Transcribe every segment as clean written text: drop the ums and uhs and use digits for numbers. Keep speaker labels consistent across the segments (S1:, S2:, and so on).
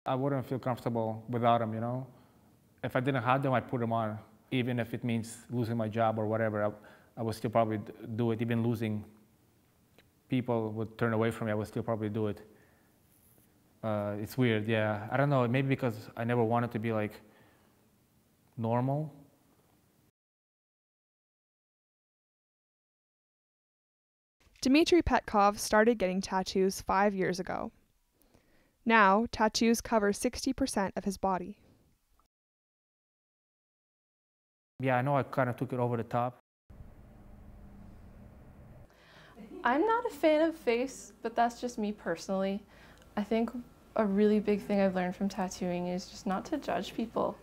S1: I wouldn't feel comfortable without them, you know. If I didn't have them, I'd put them on. Even if it means losing my job or whatever, I would still probably do it. Even losing people would turn away from me, I would still probably do it. It's weird, yeah. I don't know, maybe because I never wanted to be like normal.
S2: Dmitri Petkov started getting tattoos 5 years ago. Now, tattoos cover 60% of his body.
S1: Yeah, I know I kind of took it over the top.
S3: I'm not a fan of face, but that's just me personally. I think a really big thing I've learned from tattooing is just not to judge people.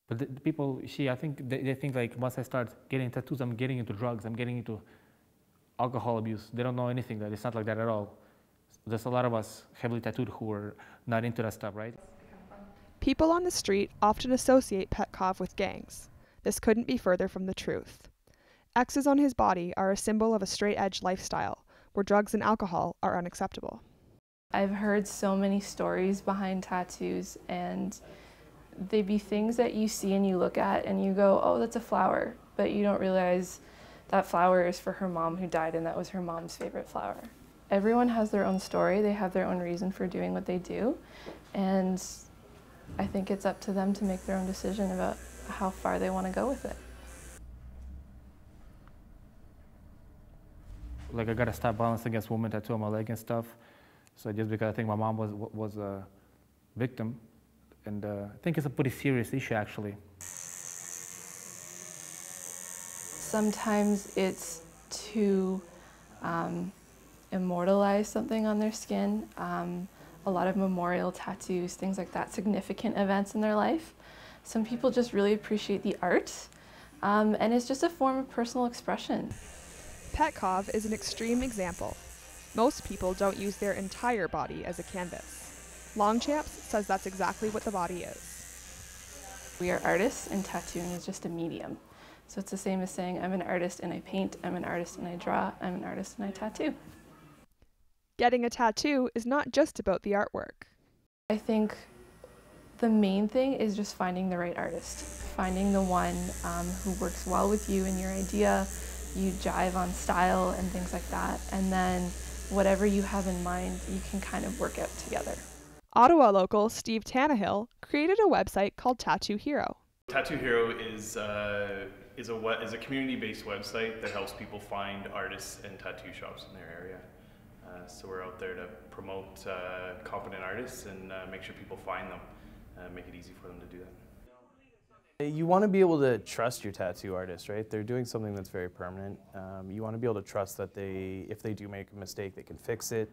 S1: But the people, I think they think like once I start getting tattoos, I'm getting into drugs, I'm getting into alcohol abuse. They don't know anything that it's not like that at all. There's a lot of us heavily tattooed who are not into that stuff, right?
S2: People on the street often associate Petkov with gangs. This couldn't be further from the truth. X's on his body are a symbol of a straight-edge lifestyle, where drugs and alcohol are unacceptable.
S3: I've heard so many stories behind tattoos, and they be things that you see and you look at and you go, oh, that's a flower, but you don't realize that flower is for her mom who died and that was her mom's favorite flower. Everyone has their own story, they have their own reason for doing what they do, and I think it's up to them to make their own decision about how far they want to go with it.
S1: Like I gotta stop violence against women tattoo on my leg and stuff. So just because I think my mom was a victim, and I think it's a pretty serious issue actually.
S3: Sometimes it's to immortalize something on their skin. A lot of memorial tattoos, things like that, significant events in their life. Some people just really appreciate the art, and it's just a form of personal expression.
S2: Petkov is an extreme example. Most people don't use their entire body as a canvas. Longchamps says that's exactly what the body is.
S3: We are artists, and tattooing is just a medium. So it's the same as saying I'm an artist and I paint, I'm an artist and I draw, I'm an artist and I tattoo.
S2: Getting a tattoo is not just about the artwork.
S3: I think the main thing is just finding the right artist, finding the one who works well with you and your idea, you jive on style and things like that, and then whatever you have in mind, you can kind of work out together.
S2: Ottawa local Steve Tannehill created a website called Tattoo Hero.
S4: Tattoo Hero is a community-based website that helps people find artists and tattoo shops in their area. So we're out there to promote competent artists and make sure people find them, make it easy for them to do that.
S5: You want to be able to trust your tattoo artist, right? They're doing something that's very permanent. You want to be able to trust that if they do make a mistake, they can fix it.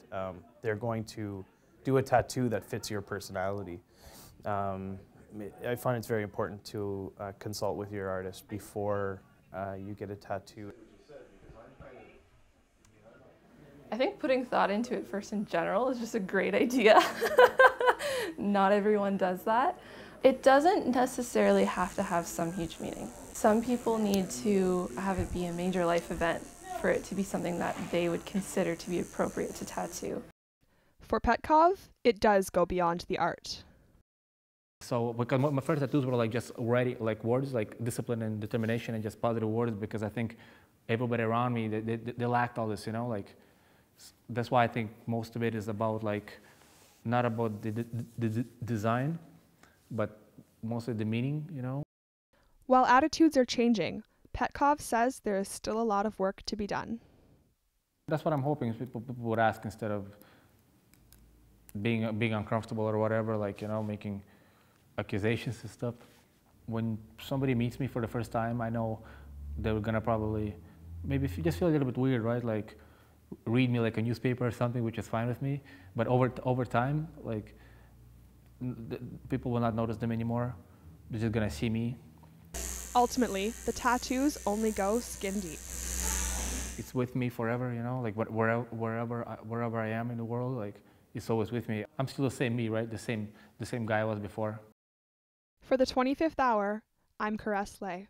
S5: They're going to do a tattoo that fits your personality. I find it's very important to consult with your artist before you get a tattoo.
S3: I think putting thought into it first in general is just a great idea. Not everyone does that. It doesn't necessarily have to have some huge meaning. Some people need to have it be a major life event for it to be something that they would consider to be appropriate to tattoo.
S2: For Petkov, it does go beyond the art.
S1: So because my first tattoos were like just writing, like words, like discipline and determination and just positive words, because I think everybody around me, they lacked all this, you know, like, that's why I think most of it is about like, not about the design, but mostly the meaning, you know.
S2: While attitudes are changing, Petkov says there is still a lot of work to be done.
S1: That's what I'm hoping people would ask instead of being uncomfortable or whatever, like, you know, making accusations and stuff. When somebody meets me for the first time, I know they're gonna probably maybe just feel a little bit weird, right? Like read me like a newspaper or something, which is fine with me. But over time, like people will not notice them anymore. They're just gonna see me.
S2: Ultimately, the tattoos only go skin deep.
S1: It's with me forever, you know, like wherever I am in the world, like it's always with me. I'm still the same me, right? The same guy I was before.
S2: For the 25th hour, I'm Caresse Ley.